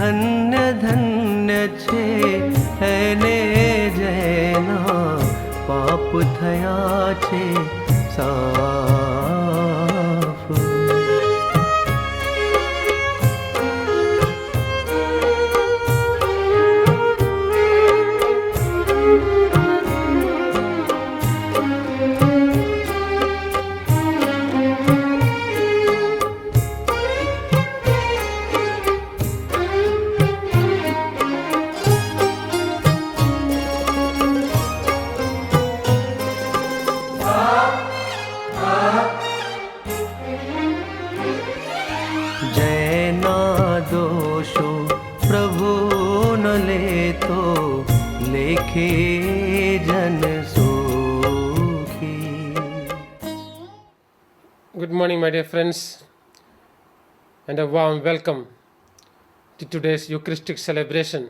धन्य धन्य छे એને જેના પાપ થયા છે સાફ. जैना दोषो प्रभु न लेतो लेखे जन सुखी. Good morning, my dear friends, and a warm welcome to today's Eucharistic celebration.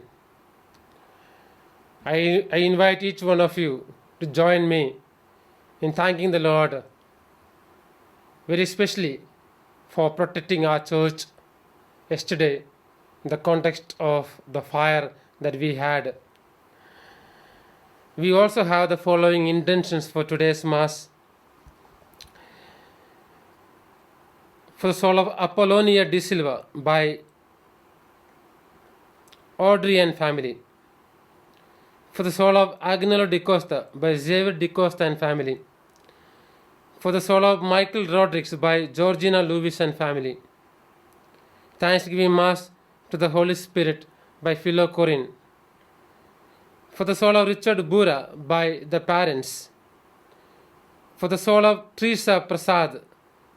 I invite each one of you to join me in thanking the Lord, very especially for protecting our church yesterday in the context of the fire that we had. We also have the following intentions for today's Mass. For the soul of Apollonia de Silva by Audrey and family. For the soul of Agnello de Costa by Xavier de Costa and family. For the soul of Michael Rodriguez by Georgina Lewis and family. Thanksgiving Mass to the Holy Spirit by Philo Corinne. For the soul of Richard Bura by the parents. For the soul of Teresa Prasad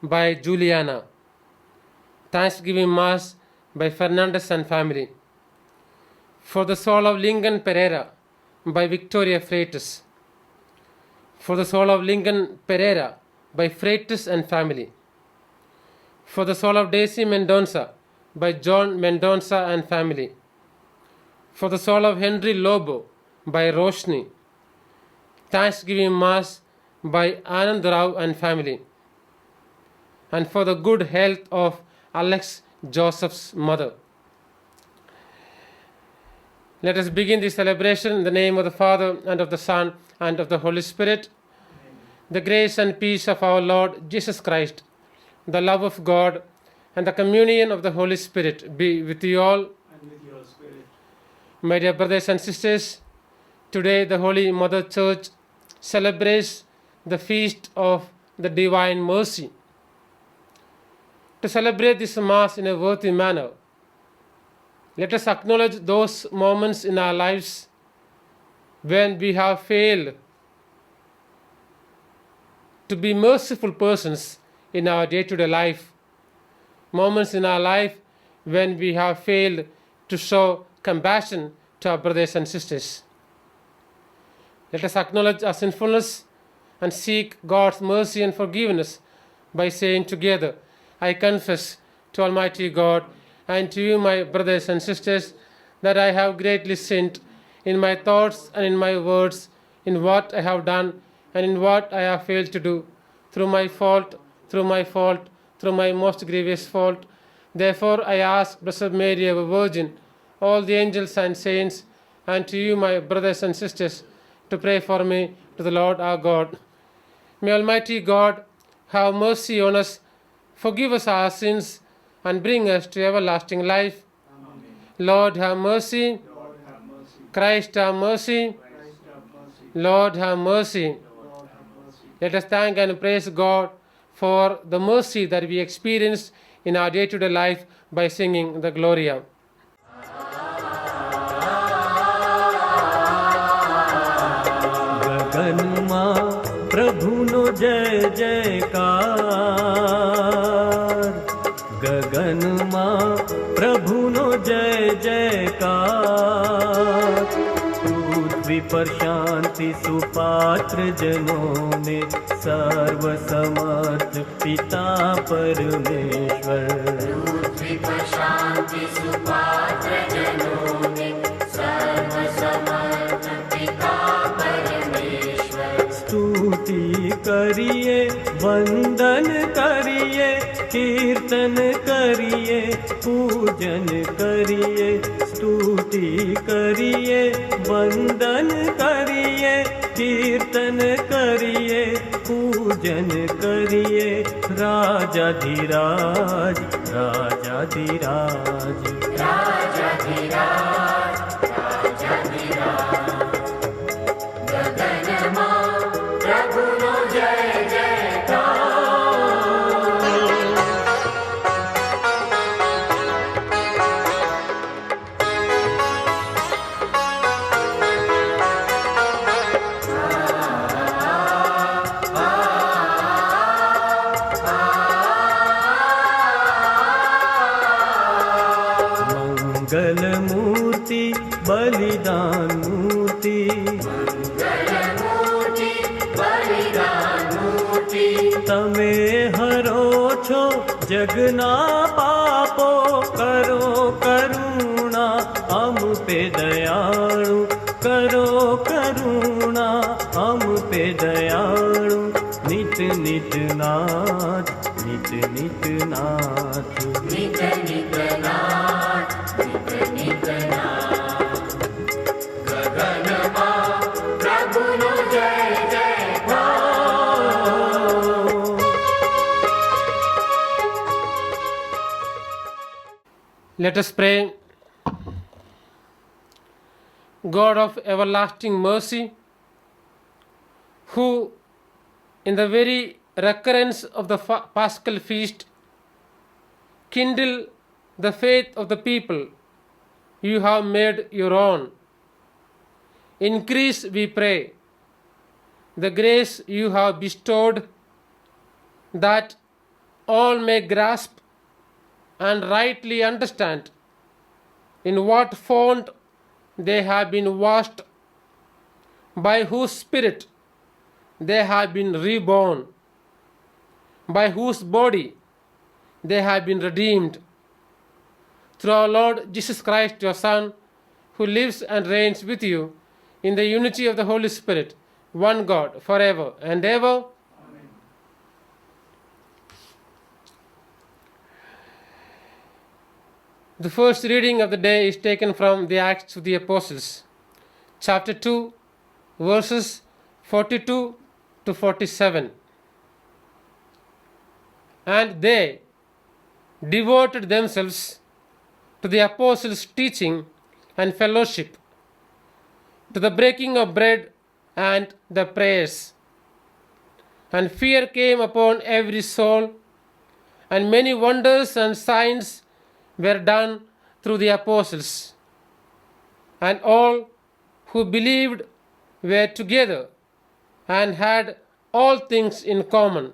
by Juliana. Thanksgiving Mass by Fernandez and family. For the soul of Lincoln Pereira by Victoria Freitas. For the soul of Lincoln Pereira by Freitas and family. For the soul of Daisy Mendonça by John Mendonça and family. For the soul of Henry Lobo by Roshni. Thanksgiving Mass by Anand Rao and family. And for the good health of Alex Joseph's mother. Let us begin the celebration in the name of the Father and of the Son and of the Holy Spirit. The grace and peace of our Lord Jesus Christ, the love of God, and the communion of the Holy Spirit be with you all. And with your spirit. My dear brothers and sisters, today the Holy Mother Church celebrates the feast of the Divine Mercy. To celebrate this Mass in a worthy manner, let us acknowledge those moments in our lives when we have failed to be merciful persons in our day-to-day life. Moments in our life when we have failed to show compassion to our brothers and sisters. Let us acknowledge our sinfulness and seek God's mercy and forgiveness by saying together, I confess to Almighty God and to you, my brothers and sisters, that I have greatly sinned in my thoughts and in my words, in what I have done and in what I have failed to do, through my fault, through my most grievous fault. Therefore I ask Blessed Mary, our Virgin, all the angels and saints, and to you, my brothers and sisters, to pray for me to the Lord our God. May Almighty God have mercy on us, forgive us our sins, and bring us to everlasting life. Amen. Lord have mercy. Lord have mercy. Christ have mercy. Christ have mercy. Lord have mercy. Lord have mercy. Let us thank and praise God for the mercy that we experience in our day-to-day life by singing the Gloria. ગગનમાં પ્રભુનો જય જયકાર. ગગનમાં પ્રભુનો જય જયકાર. પૃથ્વી પર શાંતિ સુપાત્ર જનોને સર્વ સમર્થ પિતા પરમેશ્વર. पृथ्वी पर शांति सुपात्र जनों ने सर्व समर्थ पिता परमेश्वर. स्तुति करिए, वंदन करिए, कीर्तन करिए, पूजन करिए, स्तुति करिए, वंदन करिए, कीर्तन करिए, पूजन करिए, राजाधिराज राजाधिराज। राजाधिराज राजाधिराज गगनमा प्रभुनो जय जयकार। मंगल मूर्ति बलिदान मूर्ति, जलमूर्ति बलिदान मूर्ति तमे हरो छो जगना पापो, करो करुणा हम पे दयाळु, करो करुणा हम पे दयाळु। नित नित नाथ, नित नित नाथ। नित नित नाथ नित नित नाथ गगनमा प्रभुनो जय जयकार। Let us pray. God of everlasting mercy, who in the very recurrence of the Paschal feast kindle the faith of the people you have made your own, increase, we pray, the grace you have bestowed, that all may grasp and rightly understand in what font they have been washed, by whose spirit they have been reborn, by whose body they have been redeemed, through our Lord Jesus Christ, your Son, who lives and reigns with you in the unity of the Holy Spirit, one God, forever and ever. Amen. The first reading of the day is taken from the Acts of the Apostles, chapter 2, verses 42 to 47. And they devoted themselves to the apostles' teaching and fellowship, to the breaking of bread and the prayers. And fear came upon every soul, and many wonders and signs were done through the apostles. And all who believed were together and had all things in common.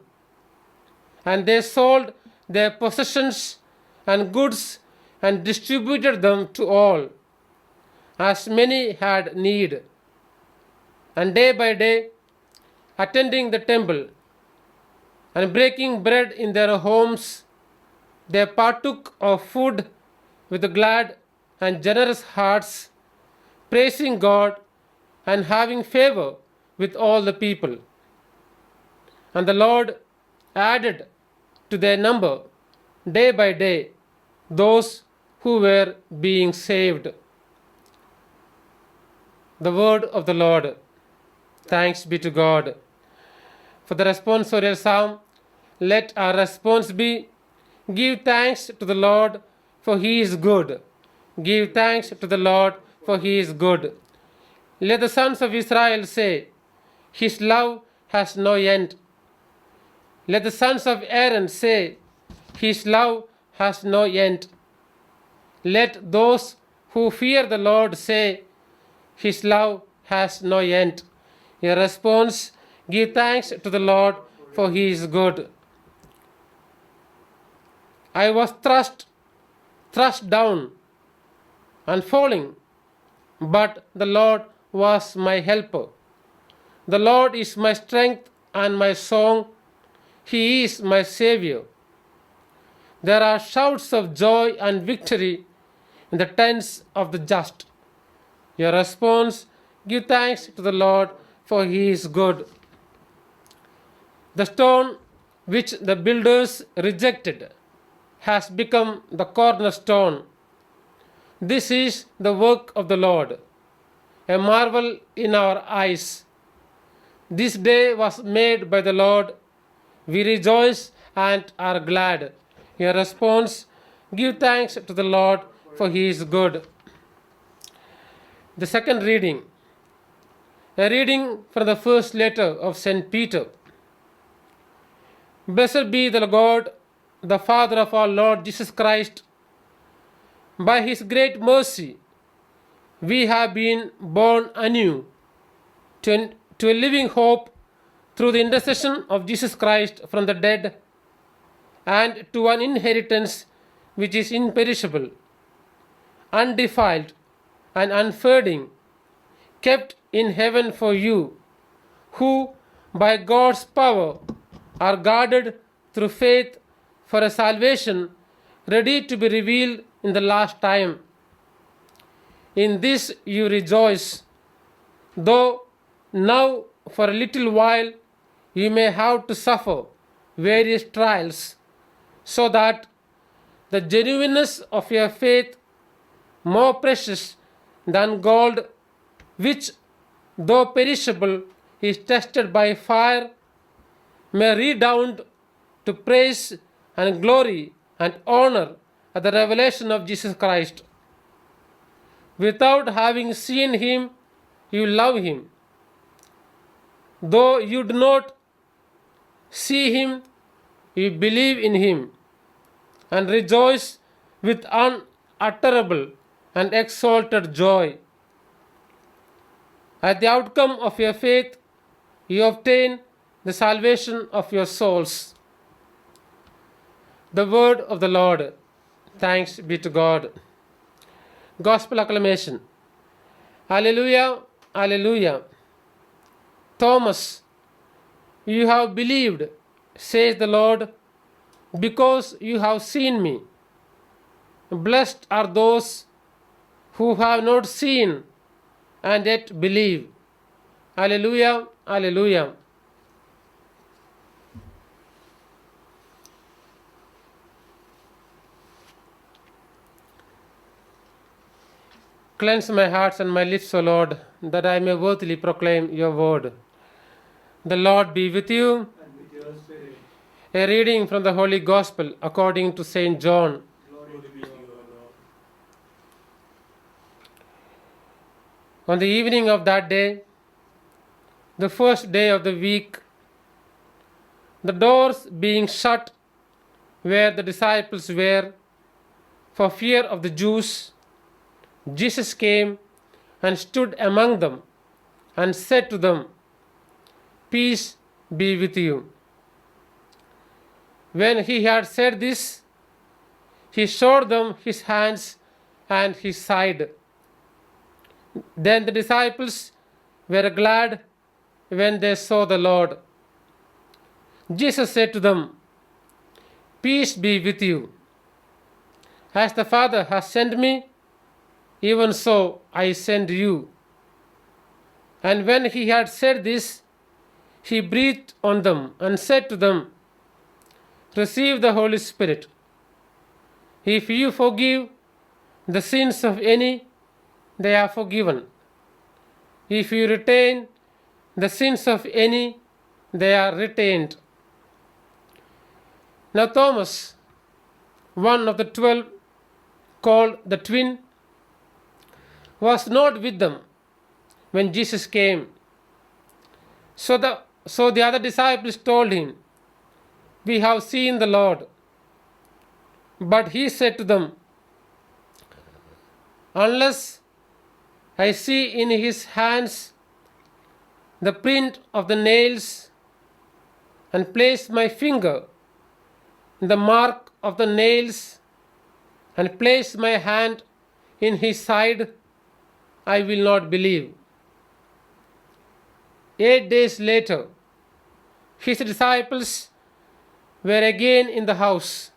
And they sold their possessions and goods and distributed them to all, as many had need. And day by day, attending the temple and breaking bread in their homes, they partook of food with glad and generous hearts, praising God and having favor with all the people. And the Lord added to their number day by day those who were being saved. The word of the Lord. Thanks be to God. For the responsorial psalm, let our response be, give thanks to the Lord, for he is good. Give thanks to the Lord, for he is good. Let the sons of Israel say, his love has no end. Let the sons of Aaron say, his love has no end. Let those who fear the Lord say, his love has no end. Your response, give thanks to the Lord, for he is good. I was thrust down and falling, but the Lord was my helper. The Lord is my strength and my song. He is my Savior. There are shouts of joy and victory in the tents of the just. Your response, give thanks to the Lord, for he is good. The stone which the builders rejected has become the cornerstone. This is the work of the Lord, a marvel in our eyes. This day was made by the Lord. We rejoice and are glad. Your response: give thanks to the Lord, for he is good. The second reading, a reading from the first letter of St. Peter. Blessed be the God, the Father of our Lord Jesus Christ. By his great mercy, we have been born anew to a living hope through the intercession of Jesus Christ from the dead, and to an inheritance which is imperishable, undefiled, and unfading, kept in heaven for you, who by God's power are guarded through faith for a salvation ready to be revealed in the last time. In this you rejoice, though now for a little while you may have to suffer various trials, so that the genuineness of your faith, more precious than gold, which though perishable is tested by fire, may redound to praise and glory and honor at the revelation of Jesus Christ. Without having seen him, you love him. Though you do not see him, you believe in him and rejoice with unutterable and exalted joy. At the outcome of your faith, you obtain the salvation of your souls. The word of the Lord. Thanks be to God. Gospel acclamation. Alleluia, alleluia. Thomas, you have believed, says the Lord, because you have seen me. Blessed are those who have not seen and yet believe. Alleluia, alleluia. Cleanse my heart and my lips, O Lord, that I may worthily proclaim your word. The Lord be with you. And with your spirit. A reading from the Holy Gospel according to St. John. Glory be to you, O Lord. On the evening of that day, the first day of the week, the doors being shut where the disciples were for fear of the Jews, Jesus came and stood among them and said to them, "Peace be with you." When he had said this, he showed them his hands and his side. Then the disciples were glad when they saw the Lord. Jesus said to them, "Peace be with you. As the Father has sent me, even so I send you." And when he had said this, he breathed on them and said to them, "Receive the Holy Spirit. If you forgive the sins of any, they are forgiven. If you retain the sins of any, they are retained." Now Thomas, one of the 12, called the twin, was not with them when Jesus came. So the other disciples told him, "We have seen the Lord." But he said to them, "Unless I see in his hands the print of the nails, and place my finger in the mark of the nails, and place my hand in his side, I will not believe." 8 days later, his disciples were again in the house,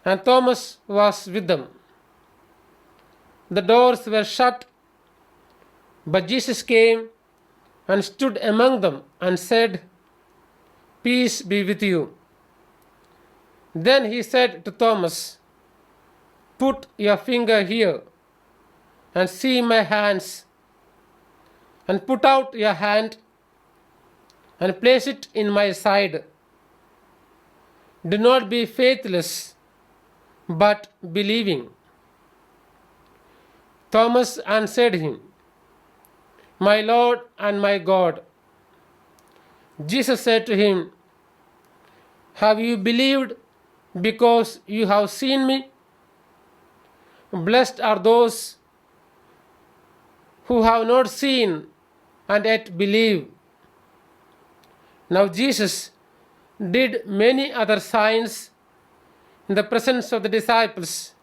and Thomas was with them. The doors were shut, but Jesus came and stood among them and said, "Peace be with you." Then he said to Thomas, "Put your finger here and see my hands, and put out your hand and place it in my side. Do not be faithless, but believing." Thomas answered him, "My Lord and my God." Jesus said to him, "Have you believed because you have seen me? Blessed are those who have not seen and yet believe." Now Jesus did many other signs in the presence of the disciples,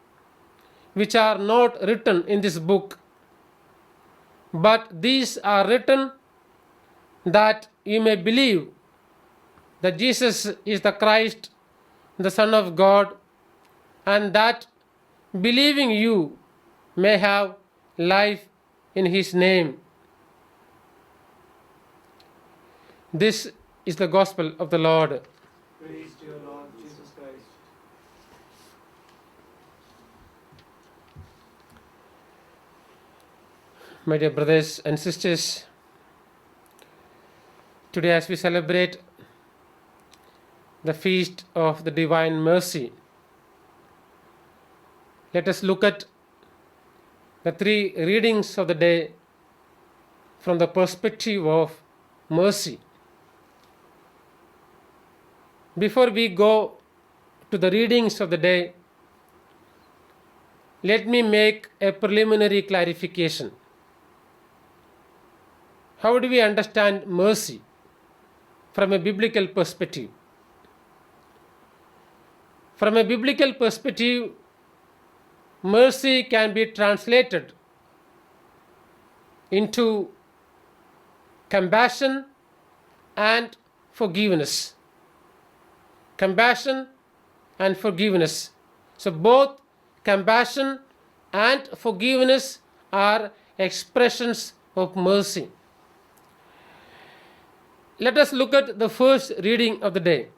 which are not written in this book. But these are written that you may believe that Jesus is the Christ, the Son of God, and that believing you may have life in his name. This is the gospel of the Lord. Praise to your Lord Jesus Christ. My dear brothers and sisters, today as we celebrate the feast of the Divine Mercy, let us look at the three readings of the day from the perspective of mercy. Before we go to the readings of the day, let me make a preliminary clarification. How do we understand mercy from a biblical perspective? From a biblical perspective, mercy can be translated into compassion and forgiveness. Compassion and forgiveness. So both compassion and forgiveness are expressions of mercy. Let us look at the first reading of the day.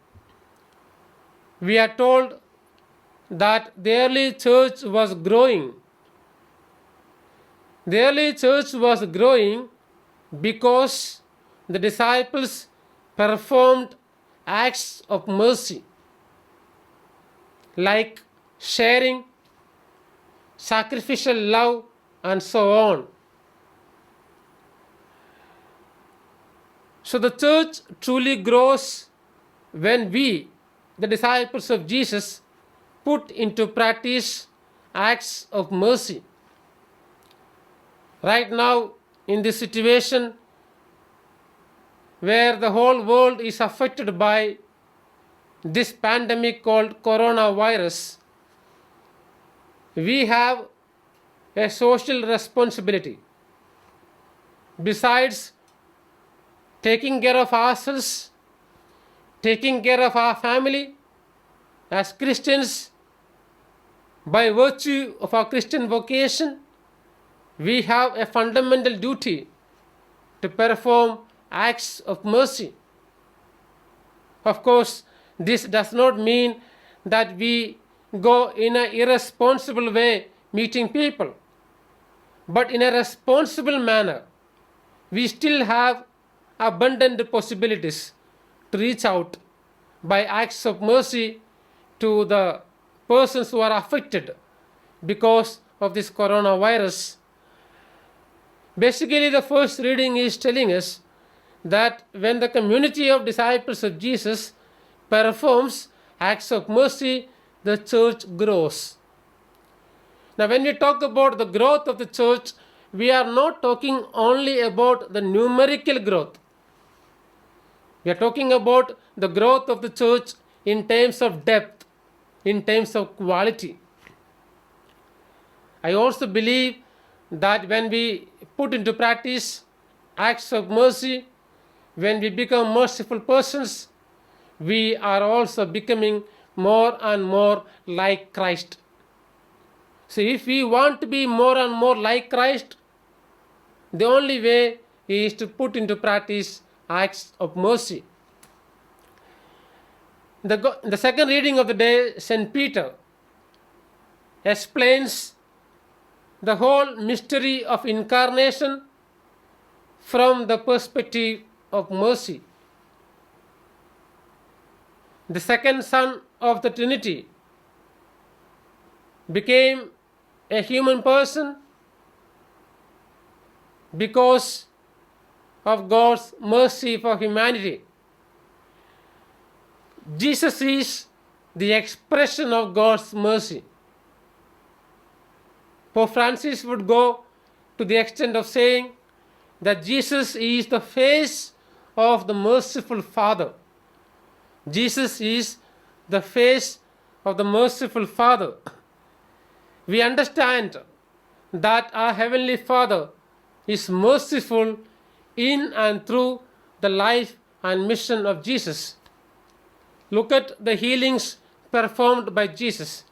We are told that the early church was growing. The early church was growing because the disciples performed acts of mercy, like sharing, sacrificial love, and so on. So the church truly grows when we, the disciples of Jesus, put into practice acts of mercy. Right now, in this situation where the whole world is affected by this pandemic called coronavirus, we have a social responsibility. Besides taking care of ourselves, taking care of our family, as Christians, by virtue of our Christian vocation, we have a fundamental duty to perform acts of mercy. Of course, this does not mean that we go in an irresponsible way meeting people, but in a responsible manner. We still have abundant possibilities to reach out by acts of mercy to the persons who are affected because of this coronavirus. Basically, the first reading is telling us that when the community of disciples of Jesus performs acts of mercy, the church grows. Now, when we talk about the growth of the church, we are not talking only about the numerical growth. We are talking about the growth of the church in terms of depth, in terms of quality. I also believe that when we put into practice acts of mercy, when we become merciful persons, we are also becoming more and more like Christ. So if we want to be more and more like Christ, the only way is to put into practice acts of mercy. The second reading of the day, St. Peter explains the whole mystery of incarnation from the perspective of mercy. The second Son of the Trinity became a human person because of God's mercy for humanity. Jesus is the expression of God's mercy. Pope Francis would go to the extent of saying that Jesus is the face of the merciful Father. Jesus is the face of the merciful Father. We understand that our Heavenly Father is merciful in and through the life and mission of Jesus. Look at the healings performed by Jesus.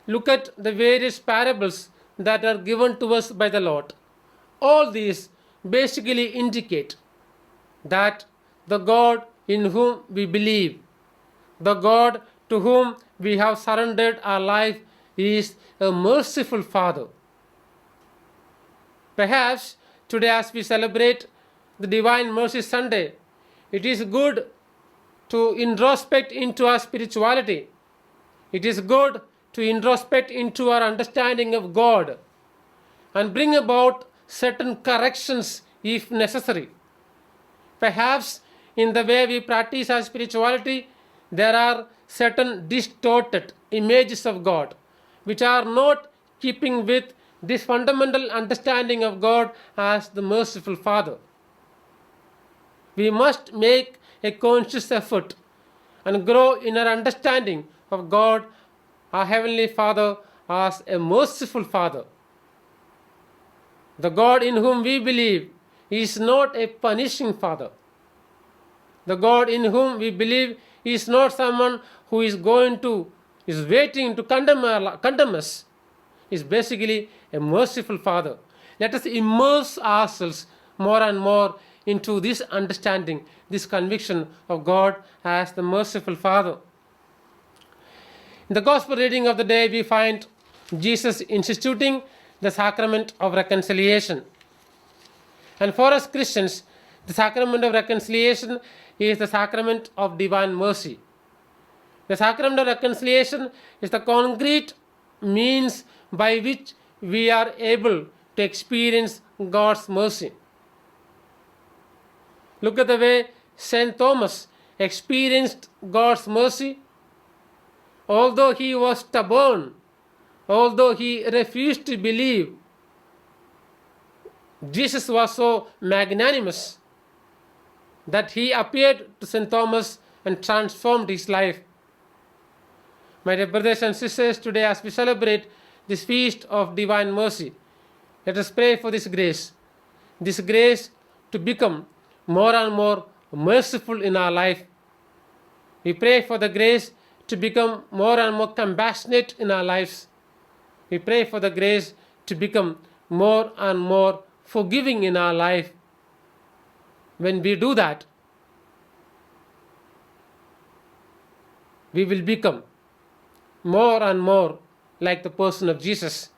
Look at the various parables that are given to us by the Lord. All these basically indicate that the God in whom we believe, the God to whom we have surrendered our life, is a merciful Father. Perhaps today, as we celebrate the Divine Mercy Sunday, it is good to introspect into our spirituality. It is good to introspect into our understanding of God and bring about certain corrections if necessary. Perhaps in the way we practice our spirituality, there are certain distorted images of God which are not keeping with this fundamental understanding of God as the merciful Father. We must make a conscious effort and grow in our understanding of God, our Heavenly Father, as a merciful Father. The God in whom we believe is not a punishing Father. The God in whom we believe is not someone who is waiting to condemn us. Is basically a merciful Father. Let us immerse ourselves more and more into this understanding, this conviction of God as the merciful Father. In the Gospel reading of the day, we find Jesus instituting the sacrament of reconciliation. And for us Christians, the sacrament of reconciliation is the sacrament of divine mercy. The sacrament of reconciliation is the concrete means by which we are able to experience God's mercy. Look at the way St. Thomas experienced God's mercy. Although he was stubborn, although he refused to believe, Jesus was so magnanimous that he appeared to St. Thomas and transformed his life. My dear brothers and sisters, today as we celebrate this feast of divine mercy, let us pray for this grace to become more and more merciful in our life. We pray for the grace to become more and more compassionate in our lives. We pray for the grace to become more and more forgiving in our life. When we do that, we will become more and more like the person of Jesus.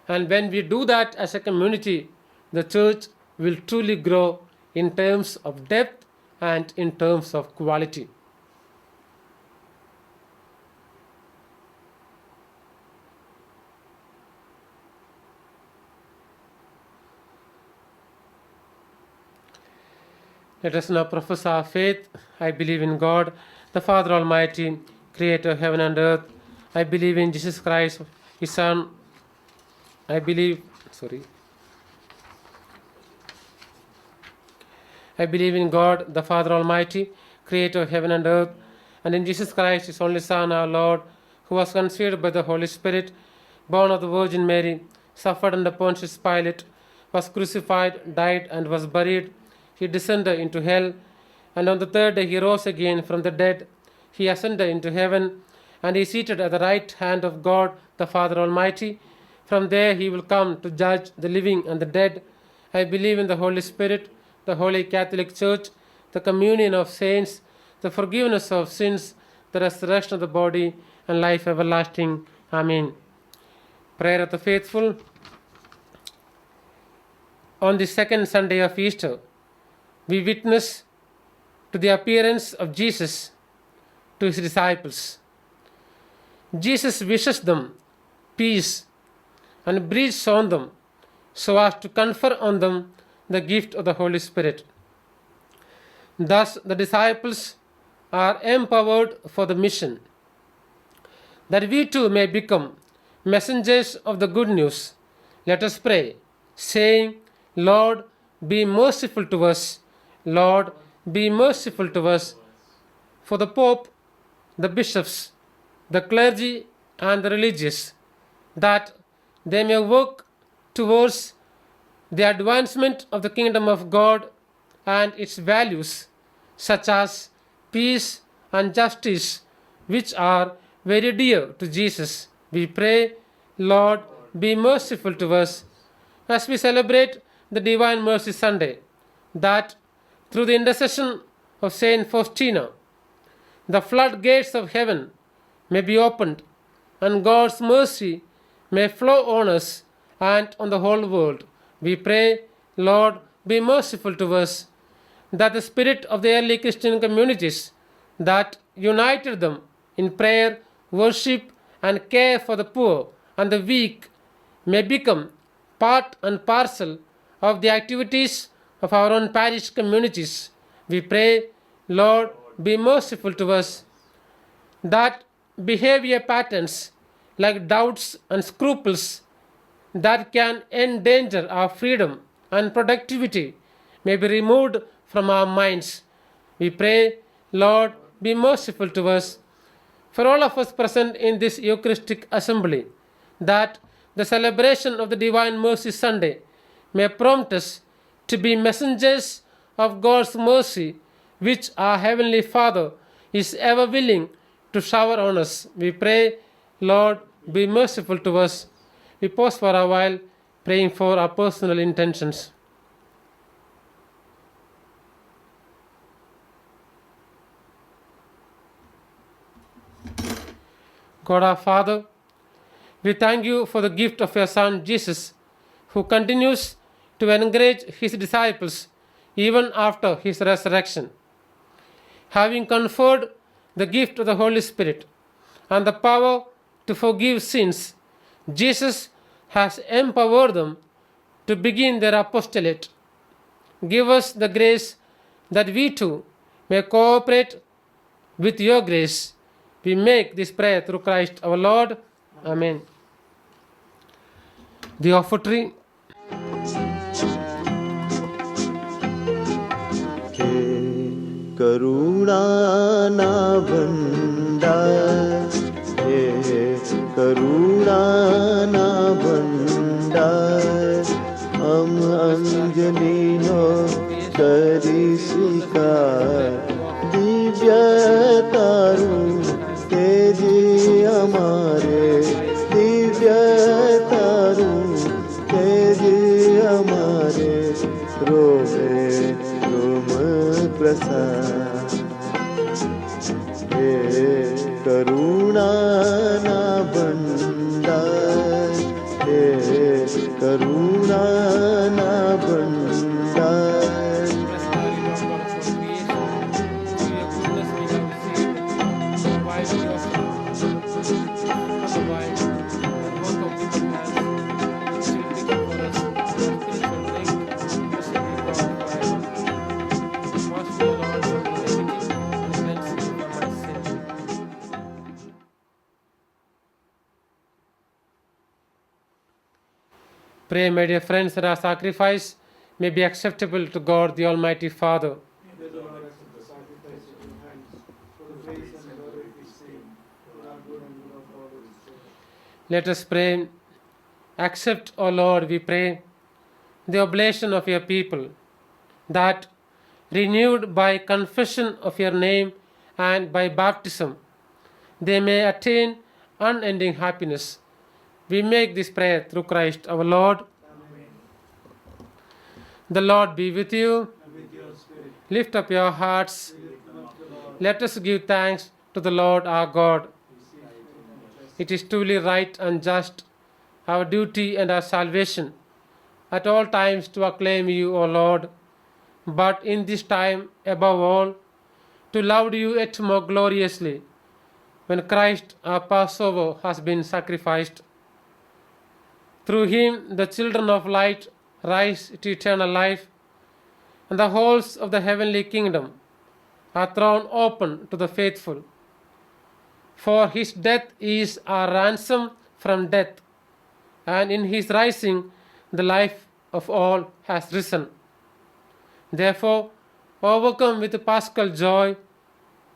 And when we do that as a community, the church will truly grow in terms of depth and in terms of quality. Let us now profess our faith. I believe in God, the Father Almighty, creator of heaven and earth. I believe in Jesus Christ, His Son. I believe in God, the Father Almighty, creator of heaven and earth, and in Jesus Christ, His only Son, our Lord, who was conceived by the Holy Spirit, born of the Virgin Mary, suffered under Pontius Pilate, was crucified, died, and was buried. He descended into hell, and on the third day he rose again from the dead. He ascended into heaven, and he is seated at the right hand of God, the Father Almighty. From there he will come to judge the living and the dead. I believe in the Holy Spirit, the Holy Catholic Church, the communion of saints, the forgiveness of sins, the resurrection of the body, and life everlasting. Amen. Prayer of the faithful. On the second Sunday of Easter, we witness to the appearance of Jesus to his disciples. Jesus wishes them peace and breathes on them so as to confer on them the gift of the Holy Spirit. Thus, the disciples are empowered for the mission, that we too may become messengers of the good news. Let us pray, saying, Lord, be merciful to us. Lord, be merciful to us. For the Pope, the bishops, the clergy, and the religious, that they may work towards the advancement of the kingdom of God and its values, such as peace and justice, which are very dear to Jesus. We pray, Lord, be merciful to us as we celebrate the Divine Mercy Sunday, that through the intercession of Saint Faustina, the floodgates of heaven may be opened and God's mercy may flow on us and on the whole world. We pray, Lord, be merciful to us, that the spirit of the early Christian communities that united them in prayer, worship, and care for the poor and the weak may become part and parcel of the activities of our own parish communities. We pray, Lord, be merciful to us, that behavior patterns like doubts and scruples that can endanger our freedom and productivity may be removed from our minds. We pray, Lord, be merciful to us. For all of us present in this Eucharistic assembly, that the celebration of the Divine Mercy Sunday may prompt us to be messengers of God's mercy, which our Heavenly Father is ever willing to shower on us. We pray, Lord, be merciful to us. We pause for a while, praying for our personal intentions. God our Father, we thank you for the gift of your Son Jesus, who continues to encourage his disciples even after his resurrection. Having conferred the gift of the Holy Spirit and the power to forgive sins, Jesus has empowered them to begin their apostolate. Give us the grace that we too may cooperate with your grace. We make this prayer through Christ our Lord. Amen. The offertory. करुणा ना भंडार हे करुणा ना भंडार हम अंजलि हो करी स्वीकार दिव्य तारू तेजी हमारे दिव्य तारू तेजी हमारे रोवे तुम प्रसाद हे करुणा ना भंडार हे करुणा ना भंडार Pray, my dear friends, that our sacrifice may be acceptable to God, the Almighty Father. May the Lord accept the sacrifice of your hands for the praise and glory of his name, for our good and good of all his children. Let us pray. Accept, O Lord, we pray, the oblation of your people, that, renewed by confession of your name and by baptism, they may attain unending happiness. We make this prayer through Christ our Lord. Amen. The Lord be with you. And with your spirit, Lift up your hearts. we lift them up to the Lord. Let us give thanks to to the Lord our God. It is truly right and just, our duty and our salvation, at all times to acclaim you, O Lord, but in this time, above all, to love you yet more gloriously, when Christ our Passover has been sacrificed. Through him the children of light rise to eternal life, and the halls of the heavenly kingdom are thrown open to the faithful. For his death is our ransom from death, and in his rising the life of all has risen. Therefore, overcome with paschal joy,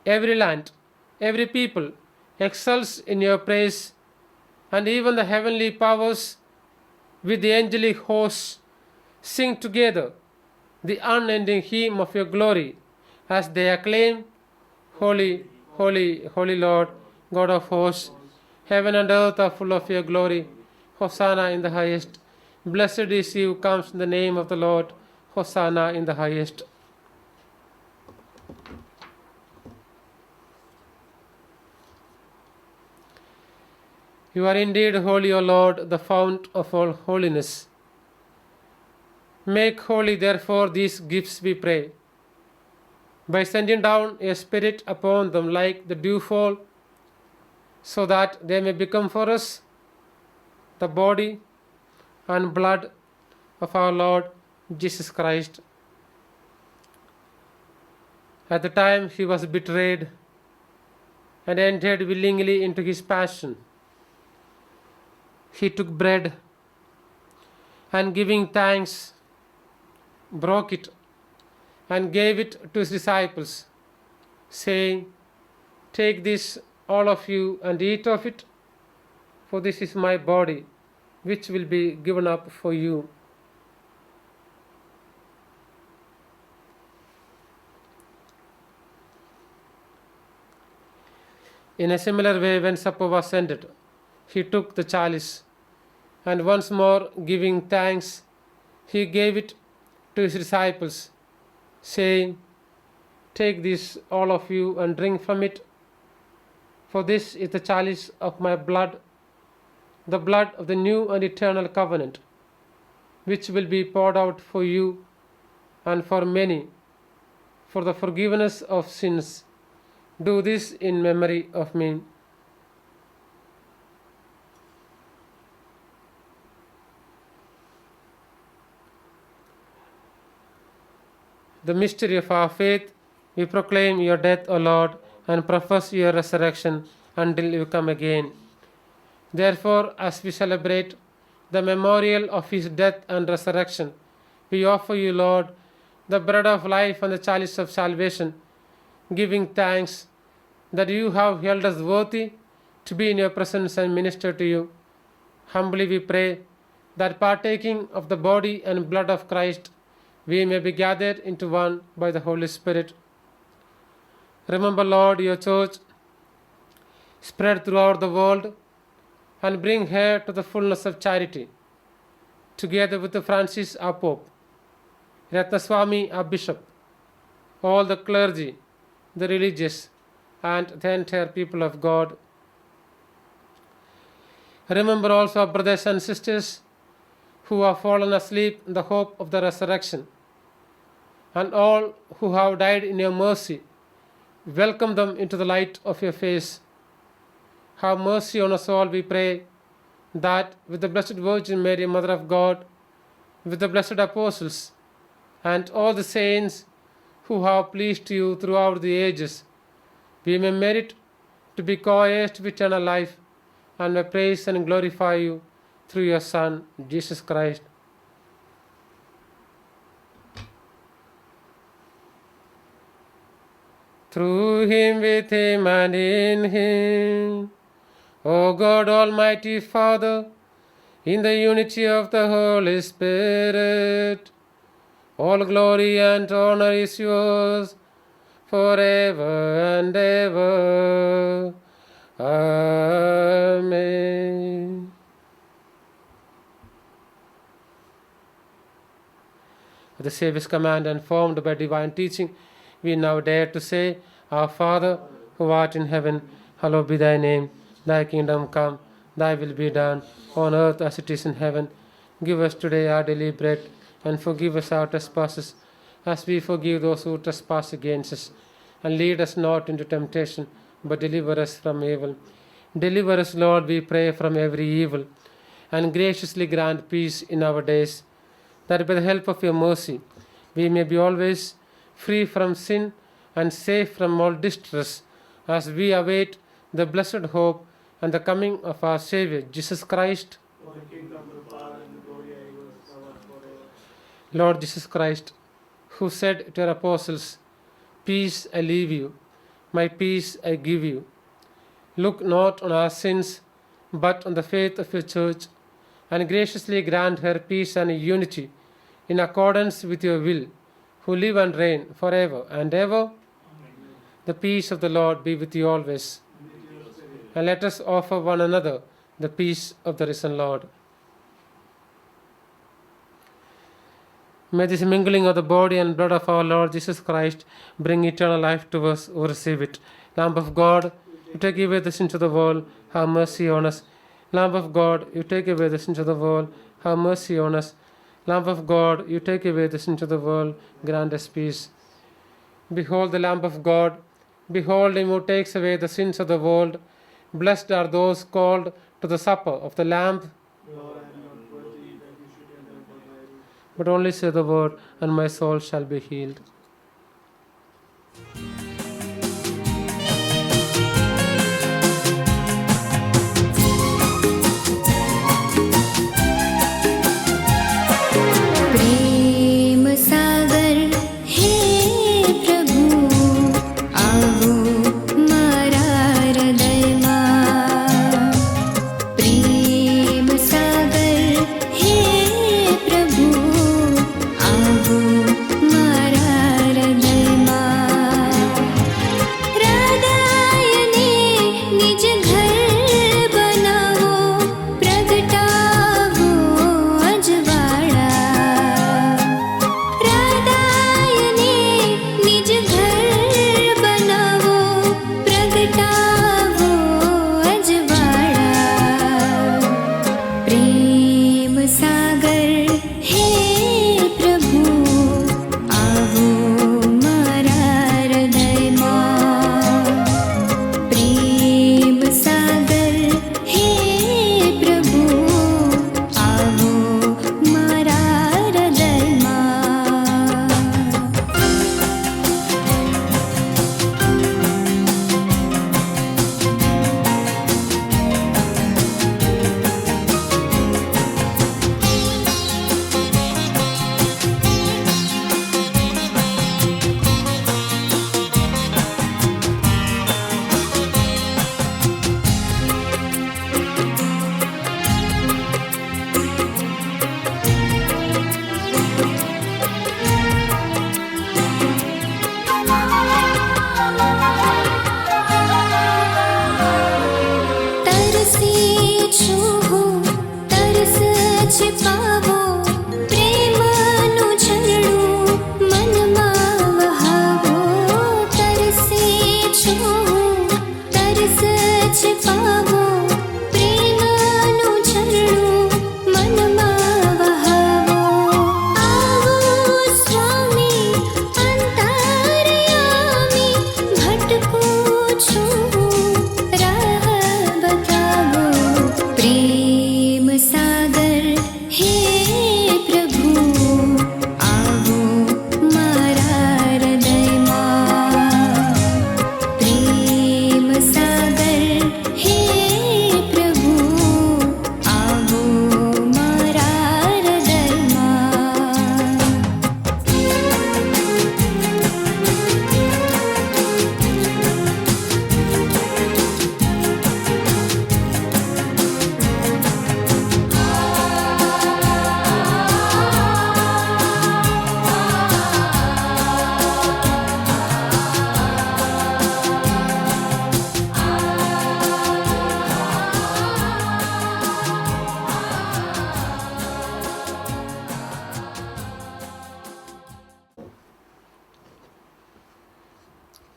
every land, every people exults in your praise, and even the heavenly powers with the angelic hosts sing together the unending hymn of your glory as they acclaim, Holy, holy, holy Lord, God of hosts, heaven and earth are full of your glory. Hosanna in the highest. Blessed is he who comes in the name of the Lord. Hosanna in the highest. You are indeed holy, O Lord, the fount of all holiness. Make holy, therefore, these gifts, we pray, by sending down a Spirit upon them like the dewfall, so that they may become for us the body and blood of our Lord Jesus Christ. At the time he was betrayed and entered willingly into his passion, he took bread and, giving thanks, broke it and gave it to his disciples, saying, "Take this, all of you, and eat of it, for this is my body, which will be given up for you." In a similar way, when supper was ended, he took the chalice, and once more giving thanks, he gave it to his disciples, saying, "Take this, all of you, and drink from it, for this is the chalice of my blood, the blood of the new and eternal covenant, which will be poured out for you and for many for the forgiveness of sins. Do this in memory of me." The mystery of our faith, we proclaim your death, O Lord, and profess your resurrection until you come again. Therefore, as we celebrate the memorial of his death and resurrection, we offer you, Lord, the bread of life and the chalice of salvation, giving thanks that you have held us worthy to be in your presence and minister to you. Humbly we pray that, partaking of the body and blood of Christ, we may be gathered into one by the Holy Spirit. Remember, Lord, your church spread throughout the world, and bring her to the fullness of charity, together with Francis our Pope, Ratnaswamy our Bishop, all the clergy, the religious, and the entire people of God. Remember also our brothers and sisters who have fallen asleep in the hope of the resurrection, and all who have died in your mercy. Welcome them into the light of your face. Have mercy on us all, we pray, that with the Blessed Virgin Mary, Mother of God, with the blessed apostles, and all the saints who have pleased you throughout the ages, we may merit to be co-heirs to eternal life, and may praise and glorify you through your Son, Jesus Christ. Through him, with him, and in him, O God, Almighty Father, in the unity of the Holy Spirit, all glory and honor is yours forever and ever. Amen. At the Saviour's command and formed by divine teaching, we now dare to say, Our Father, who art in heaven, hallowed be thy name. Thy kingdom come, thy will be done, on earth as it is in heaven. Give us today our daily bread, and forgive us our trespasses, as we forgive those who trespass against us. And lead us not into temptation, but deliver us from evil. Deliver us, Lord, we pray, from every evil, and graciously grant peace in our days, that by the help of your mercy we may be always free from sin and safe from all distress, as we await the blessed hope and the coming of our Saviour, Jesus Christ. For the kingdom, the power, and the glory are yours, now and forever. Lord Jesus Christ, who said to your apostles, "Peace I leave you, my peace I give you," look not on our sins, but on the faith of your church, and graciously grant her peace and unity in accordance with your will, who live and reign forever and ever. The peace of the Lord be with you always. And let us offer one another the peace of the risen Lord. May this mingling of the body and blood of our Lord Jesus Christ bring eternal life to us who receive it. Lamb of God, you take away the sins of the world, have mercy on us. Lamb of God, you take away the sins of the world, have mercy on us. Lamb of God, you take away the sins of the world, grant us peace. Behold the Lamb of God, behold him who takes away the sins of the world. Blessed are those called to the supper of the Lamb. Lord, I am not worthy that you should enter under my roof. But only say the word, and my soul shall be healed. Prem Sagar हे प्रभु आवो मारा हृदयમાં प्रेम सागर हे प्रभु आवो मारा हृदयમાં હૃદયને નિજ ઘર બનાવો પ્રગટાવો અજવાળા હૃદયને નિજ ઘર બનાવો પ્રગટાવો અજવાળા પ્રેમ સાગર હે પ્રભુ આવો મારા હૃદયમાં પ્રેમ સાગર હે પ્રભુ આવો મારા હૃદયમાં તરસે છું હું તરસ छिपाવો પ્રેમનું ઝરણું મનમાં વહાવો તરસે છું હું તરસ छिपाવો પ્રેમનું ઝરણું મનમાં વહાવો આવો સ્વામી અંતર્યામી ભટકું છું હું રાહ બતાવો પ્રેમ સાગર હે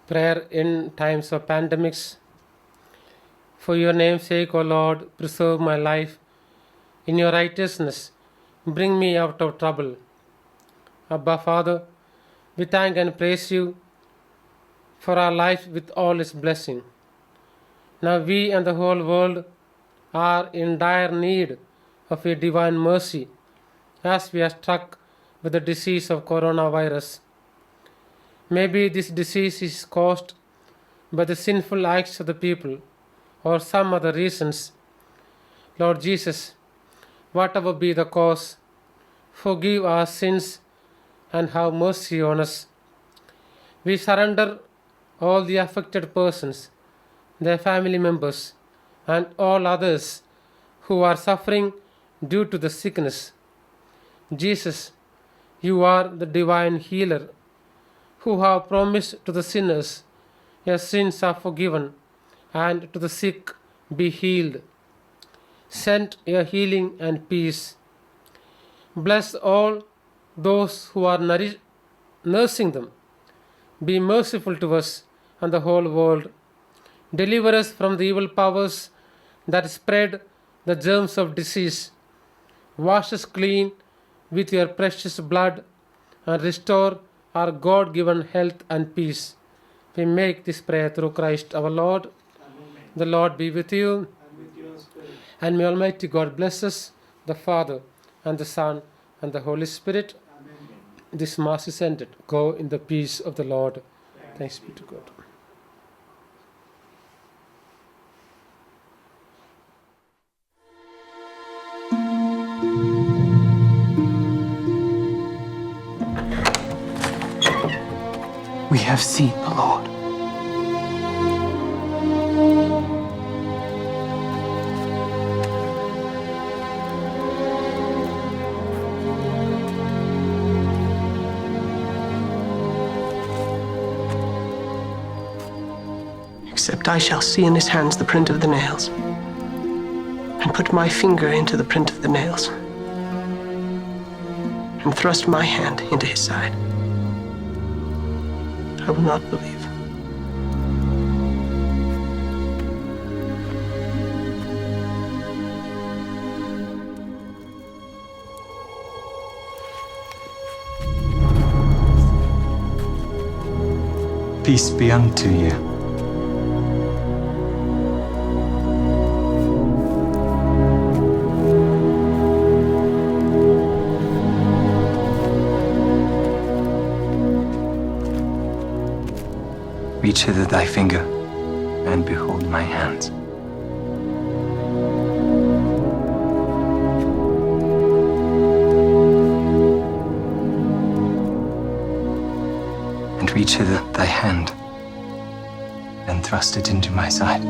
prayer in times of pandemics. For your name's sake, O Lord, preserve my life. In your righteousness, bring me out of trouble. Abba, Father, we thank and praise you for our life with all its blessing. Now we and the whole world are in dire need of your divine mercy as we are struck with the disease of coronavirus. Maybe this disease is caused by the sinful acts of the people or some other reasons. Lord Jesus, whatever be the cause, forgive our sins and have mercy on us. We surrender all the affected persons, their family members, and all others who are suffering due to the sickness. Jesus, you are the divine healer who have promised to the sinners your sins are forgiven and to the sick be healed. Send your healing and peace. Bless all those who are nursing them. Be merciful to us and the whole world. Deliver us from the evil powers that spread the germs of disease. Wash us clean with your precious blood and restore our God-given health and peace. We make this prayer through Christ our Lord. Amen. The Lord be with you, And with your spirit. and may Almighty God bless us, the Father, and the Son, and the Holy Spirit. Amen. This Mass is ended. Go in the peace of the Lord. Thanks be to God. We have seen the Lord. Except I shall see in his hands the print of the nails, and put my finger into the print of the nails, and thrust my hand into his side, I will not believe. Peace be unto you. Reach hither thy finger, and behold my hands. And reach hither thy hand, and thrust it into my side.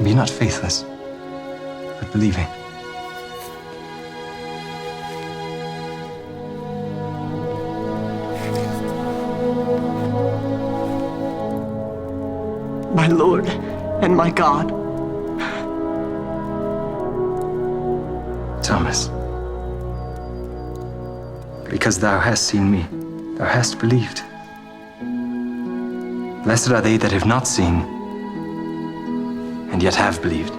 Be not faithless, but believing. My Lord and my God. Thomas, because thou hast seen me, thou hast believed. Blessed are they that have not seen, and yet have believed.